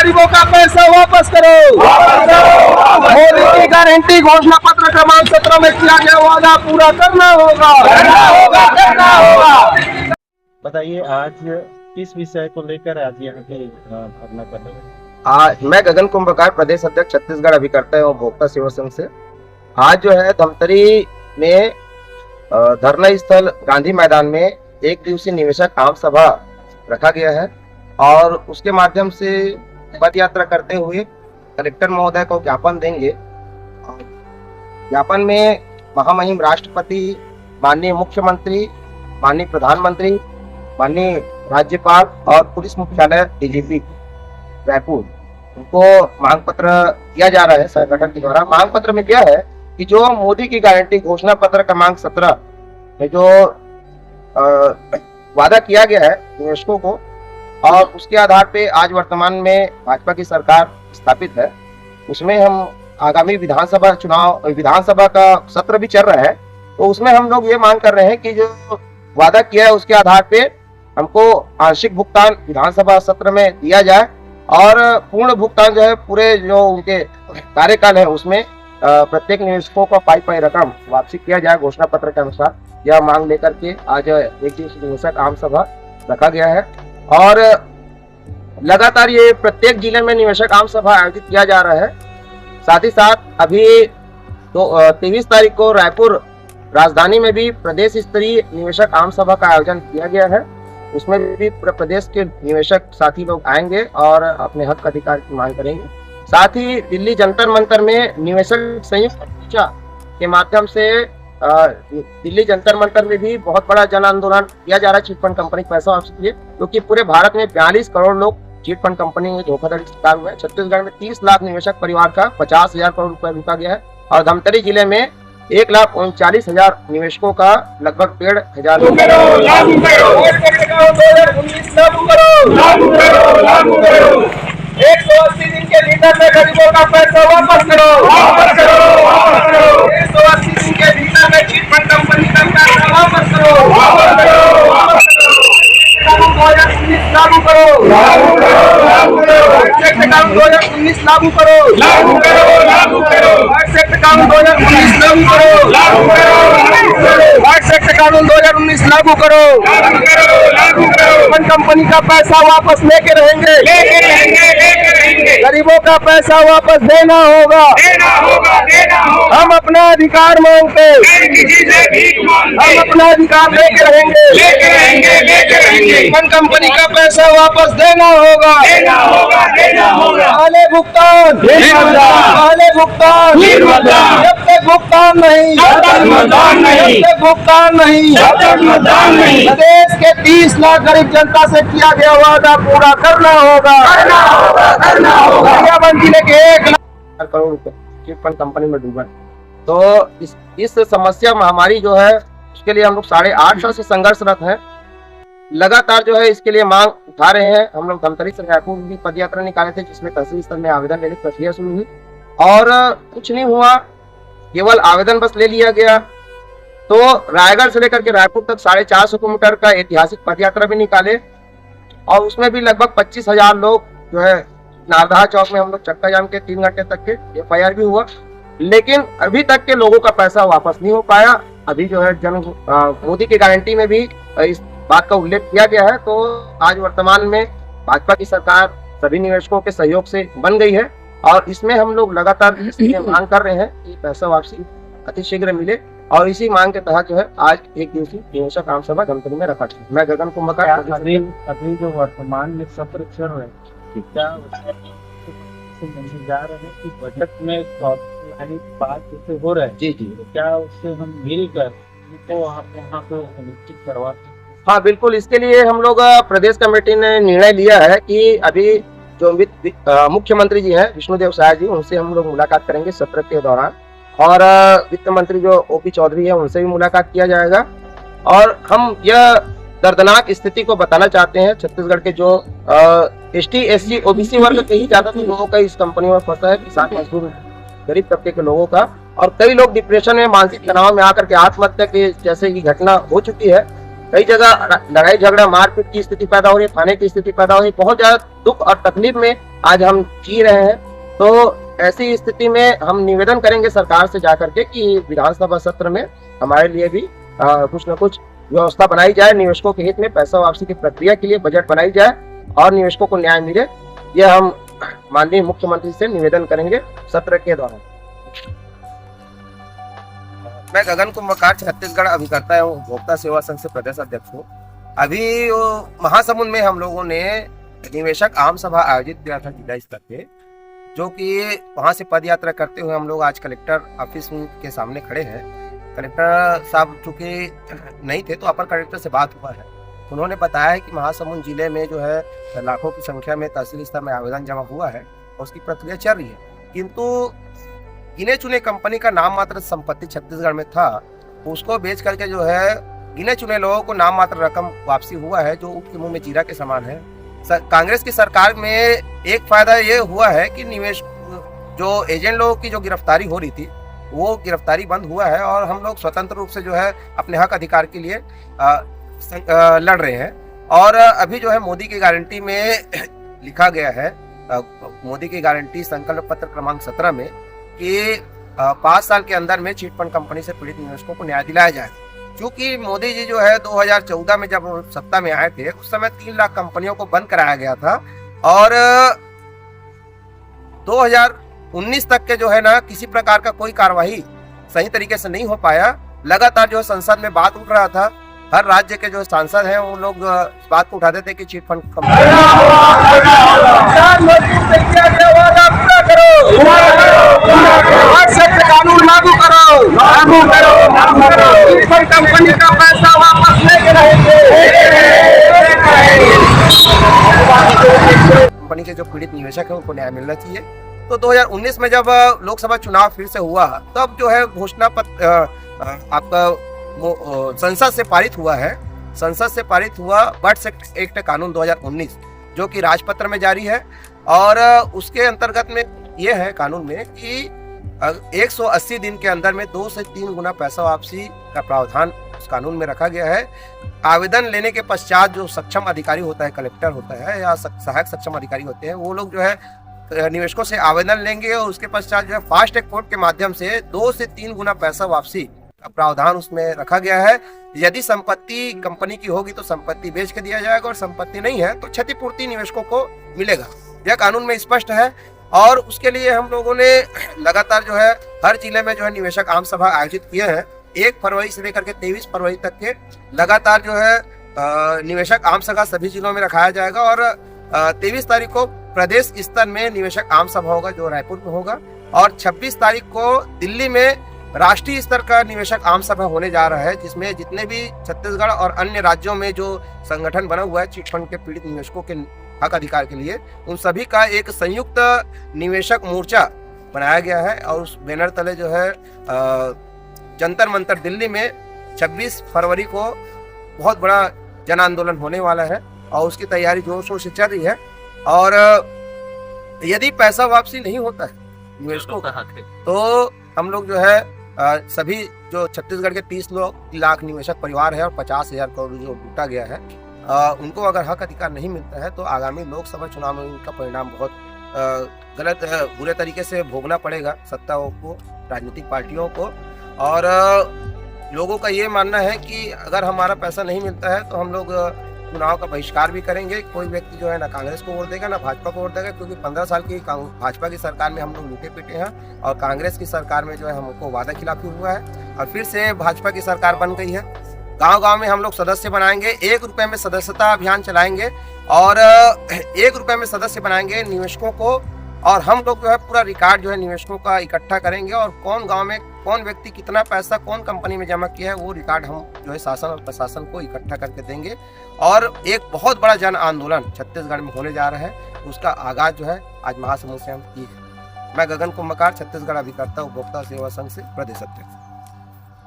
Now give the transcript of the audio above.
गरीबों का पैसा वापस करो। मोदी की गारंटी घोषणा पत्र क्रमांक 17 में किया गया वादा पूरा करना होगा। बताइए आज किस विषय को लेकर आज यहाँ पे धरना कर रहे हैं? मैं गगन कुंभकार, प्रदेश अध्यक्ष छत्तीसगढ़ अभिकर्ता एवं उपभोक्ता सेवा संघ से। आज जो है धमतरी में धरना स्थल गांधी मैदान में एक दिवसीय निवेशक आम सभा रखा गया है और उसके माध्यम से पद यात्रा करते हुए कलेक्टर महोदय को ज्ञापन देंगे। ज्ञापन में महामहिम राष्ट्रपति, माननीय मुख्यमंत्री, माननीय प्रधानमंत्री, माननीय राज्यपाल और पुलिस मुख्यालय डीजीपी रायपुर उनको मांग पत्र दिया जा रहा है संगठन के द्वारा। मांग पत्र में क्या है कि जो मोदी की गारंटी घोषणा पत्र क्रमांक 17 में जो वादा किया गया है निवेशकों को और उसके आधार पे आज वर्तमान में भाजपा की सरकार स्थापित है, उसमें हम आगामी विधानसभा चुनाव, विधानसभा का सत्र भी चल रहा है, तो उसमें हम लोग ये मांग कर रहे हैं कि जो वादा किया है उसके आधार पे हमको आंशिक भुगतान विधानसभा सत्र में दिया जाए और पूर्ण भुगतान जो है पूरे जो उनके कार्यकाल है उसमें प्रत्येक निवेशकों को पाई रकम वापसी किया जाए घोषणा पत्र के अनुसार। यह मांग लेकर के आज एक दिवसीय निवेशक आम सभा रखा गया है और लगातार ये प्रत्येक जिले में निवेशक आम सभा आयोजित किया जा रहा है। साथ ही साथ अभी 23 तारीख को रायपुर राजधानी में भी प्रदेश स्तरीय निवेशक आम सभा का आयोजन किया गया है। उसमें भी प्रदेश के निवेशक साथी लोग आएंगे और अपने हक अधिकार की मांग करेंगे। साथ ही दिल्ली जंतर मंतर में निवेशक संयुक्त मोर्चा के माध्यम से दिल्ली जंतर मंतर में भी बहुत बड़ा जन आंदोलन किया जा रहा है चिट फंड कंपनी पैसा वापसी के लिए, क्योंकि पूरे भारत में 42 करोड़ लोग चिट फंड कंपनी में धोखाधड़ी शिकार हुए हैं। छत्तीसगढ़ में 30 लाख निवेशक परिवार का 50,000 करोड़ रुपए रुका गया है और धमतरी जिले में 1,39,000 निवेशकों का लगभग 1,500 180 दिन के भीतर में गरीबों का पैसा वापस करो। 180 दिन के भीतर में चिट फंड कंपनी का पैसा वापस करो। कानून 2019 लागू करो। कानून 2019 लागू करो। कानून 2019 लागू करो। कंपनी का पैसा वापस लेके रहेंगे। गरीबों का पैसा वापस देना होगा। हम अपना अधिकार मांगते, हम अपना अधिकार लेके रहेंगे। कंपनी का पैसा वापस देना होगा। पहले भुगतान, पहले भुगतान, जब तक भुगतान नहीं, जब तक भुगतान नहीं, प्रदेश के 30 लाख गरीब जनता से किया गया वादा पूरा करना होगा। जिले के 1 लाख करोड़ रुपए चिट फंड कंपनी में डूबा। तो इस समस्या महामारी जो है उसके लिए हम लोग 8.5 साल से संघर्षरत हैं। लगातार जो है इसके लिए मांग उठा रहे हैं। हम लोग धमतरी से रायपुर भी पद यात्रा निकाले थे जिसमें तहसील स्तर में आवेदन लेने की प्रक्रिया शुरू हुई और कुछ नहीं हुआ, केवल आवेदन बस ले लिया गया। तो रायगढ़ से लेकर के रायपुर तक 450 किलोमीटर का ऐतिहासिक पद यात्रा भी निकाले और उसमें भी लगभग 25,000 लोग जो है नारदहा चौक में हम लोग चक्का जाम के 3 घंटे तक के FIR भी हुआ, लेकिन अभी तक के लोगों का पैसा वापस नहीं हो पाया। अभी जो है मोदी की गारंटी में भी इस बात का उल्लेख किया गया है। तो आज वर्तमान में भाजपा की सरकार सभी निवेशकों के सहयोग से बन गई है और इसमें हम लोग लगातार इसलिए मांग कर रहे हैं कि पैसा वापसी अतिशीघ्र मिले और इसी मांग के तहत जो है आज एक दिवसीय निवेशक आम सभा धमतरी में रखा। मैं गगन कुंभकार। अभी जो वर्तमान में सत्र चल रहे हैं क्या जा रहे हैं कि बजट में बात जैसे हो रहा है जी, क्या उससे हम मिलकर तो वहाँ को निश्चित करवाते? हाँ बिल्कुल, इसके लिए हम लोग प्रदेश कमेटी ने निर्णय लिया है कि अभी जो मुख्यमंत्री जी हैं विष्णुदेव साय जी, उनसे हम लोग मुलाकात करेंगे सत्र के दौरान और वित्त मंत्री जो OP चौधरी है उनसे भी मुलाकात किया जाएगा और हम यह दर्दनाक स्थिति को बताना चाहते हैं। छत्तीसगढ़ के जो ST SC OBC वर्ग के ही ज्यादातर लोगों का इस कंपनी में फंसा है, किसान मजदूर गरीब तबके के लोगों का, और कई लोग डिप्रेशन में, मानसिक तनाव में आकर के आत्महत्या के जैसे की घटना हो चुकी है। कई जगह लड़ाई झगड़ा मारपीट की स्थिति पैदा हो रही है, थाने की स्थिति पैदा हो रही है, बहुत ज्यादा दुख और तकलीफ में आज हम जी रहे हैं। तो ऐसी स्थिति में हम निवेदन करेंगे सरकार से जाकर के कि विधानसभा सत्र में हमारे लिए भी कुछ न कुछ व्यवस्था बनाई जाए, निवेशकों के हित में पैसा वापसी की प्रक्रिया के लिए बजट बनाई जाए और निवेशकों को न्याय मिले। यह हम माननीय मुख्यमंत्री से निवेदन करेंगे सत्र के दौरान। मैं गगन कुंभकार, छत्तीसगढ़ अभिकर्ता एवं उपभोक्ता सेवा संघ से प्रदेश अध्यक्ष हूँ। अभी महासमुंद में हम लोगों ने निवेशक आम सभा आयोजित किया था जिला स्तर पे, जो कि वहां से पद यात्रा करते हुए हम लोग आज कलेक्टर ऑफिस के सामने खड़े हैं। कलेक्टर साहब चूंकि नहीं थे तो अपर कलेक्टर से बात हुआ है, उन्होंने बताया है कि महासमुंद जिले में जो है लाखों की संख्या में तहसील स्तर में आवेदन जमा हुआ है और उसकी प्रक्रिया चल रही है, किंतु गिने चुने कंपनी का नाम मात्र संपत्ति छत्तीसगढ़ में था, उसको बेच करके जो है गिने चुने लोगों को नाम मात्र रकम वापसी हुआ है, जो ऊँट के मुंह में जीरा के समान है। कांग्रेस की सरकार में एक फायदा ये हुआ है कि निवेश जो एजेंट लोगों की जो गिरफ्तारी हो रही थी वो गिरफ्तारी बंद हुआ है और हम लोग स्वतंत्र रूप से जो है अपने हक अधिकार के लिए लड़ रहे हैं। और अभी जो है मोदी की गारंटी में लिखा गया है, मोदी की गारंटी संकल्प पत्र क्रमांक 17 में कि 5 साल के अंदर में चिट फंड कंपनी से पीड़ित निवेशकों को न्याय दिलाया जाए। क्योंकि मोदी जी जो है 2014 में जब सत्ता में आए थे उस समय 3 लाख कंपनियों को बंद कराया गया था और 2019 तक के जो है ना किसी प्रकार का कोई कार्यवाही सही तरीके से नहीं हो पाया। लगातार जो संसद में बात उठ रहा था, हर राज्य के जो सांसद हैं वो लोग इस बात को उठाते थे कि चिट फंड कानून लागू करो, कंपनी का पैसा वापस लेके कंपनी के जो पीड़ित निवेशक है उनको न्याय मिलना चाहिए। तो 2019 में जब लोकसभा चुनाव फिर से हुआ तब जो है घोषणा पत्र आपका संसद से पारित हुआ है। संसद से पारित हुआ बर्ड्स एक्ट कानून 2019 जो कि राजपत्र में जारी है और उसके अंतर्गत में ये है कानून में कि 180 दिन के अंदर में 2 से 3 गुना पैसा वापसी का प्रावधान उस कानून में रखा गया है। आवेदन लेने के पश्चात जो सक्षम अधिकारी होता है, कलेक्टर होता है या सहायक सक्षम अधिकारी होते हैं, वो लोग जो है निवेशकों से आवेदन लेंगे और उसके पश्चात जो है फास्ट ट्रैक कोर्ट के माध्यम से 2 से 3 गुना पैसा वापसी का प्रावधान उसमें रखा गया है। यदि संपत्ति कंपनी की होगी तो संपत्ति बेच के दिया जाएगा और संपत्ति नहीं है तो क्षतिपूर्ति निवेशकों को मिलेगा। यह कानून में स्पष्ट है और उसके लिए हम लोगों ने लगातार जो है हर जिले में जो है निवेशक आम सभा आयोजित किए हैं। 1 फरवरी से लेकर के 23 फरवरी तक के लगातार जो है निवेशक आम सभा सभी जिलों में रखाया जाएगा और 23 तारीख को प्रदेश स्तर में निवेशक आम सभा होगा जो रायपुर में होगा और 26 तारीख को दिल्ली में राष्ट्रीय स्तर का निवेशक आम सभा होने जा रहा है, जिसमें जितने भी छत्तीसगढ़ और अन्य राज्यों में जो संगठन बना हुआ है चिट फंड के पीड़ित निवेशकों के हक अधिकार के लिए, उन सभी का एक संयुक्त निवेशक मोर्चा बनाया गया है और उस बैनर तले जो है जंतर मंतर दिल्ली में 26 फरवरी को बहुत बड़ा जन आंदोलन होने वाला है और उसकी तैयारी जोर शोर से चल रही है। और यदि पैसा वापसी नहीं होता है निवेशकों का तो हम लोग जो है सभी जो छत्तीसगढ़ के 30 लाख निवेशक परिवार है और 50,000 करोड़ जो लूटा गया है उनको अगर हक अधिकार नहीं मिलता है तो आगामी लोकसभा चुनाव में उनका परिणाम बहुत गलत बुरे तरीके से भोगना पड़ेगा सत्ताओं को, राजनीतिक पार्टियों को। और लोगों का ये मानना है कि अगर हमारा पैसा नहीं मिलता है तो हम लोग चुनाव का बहिष्कार भी करेंगे। कोई व्यक्ति जो है ना कांग्रेस को वोट देगा ना भाजपा को वोट देगा, क्योंकि 15 साल की भाजपा की सरकार में हम लोग लूटे पीटे हैं और कांग्रेस की सरकार में जो है हमको वादा खिलाफी हुआ है और फिर से भाजपा की सरकार बन गई है। गांव-गांव में हम लोग सदस्य बनाएंगे, 1 रुपए में सदस्यता अभियान चलाएंगे और 1 रुपए में सदस्य बनाएंगे निवेशकों को और हम लोग जो है पूरा रिकॉर्ड जो है निवेशकों का इकट्ठा करेंगे और कौन गांव में कौन व्यक्ति कितना पैसा कौन कंपनी में जमा किया है वो रिकॉर्ड हम जो है शासन और प्रशासन को इकट्ठा करके देंगे और एक बहुत बड़ा जन आंदोलन छत्तीसगढ़ में होने जा रहा है। उसका आगाज जो है आज महासमुंद से हम की है। मैं गगन कुंभकार, छत्तीसगढ़ अभिकर्ता उपभोक्ता सेवा संघ से प्रदेश अध्यक्ष।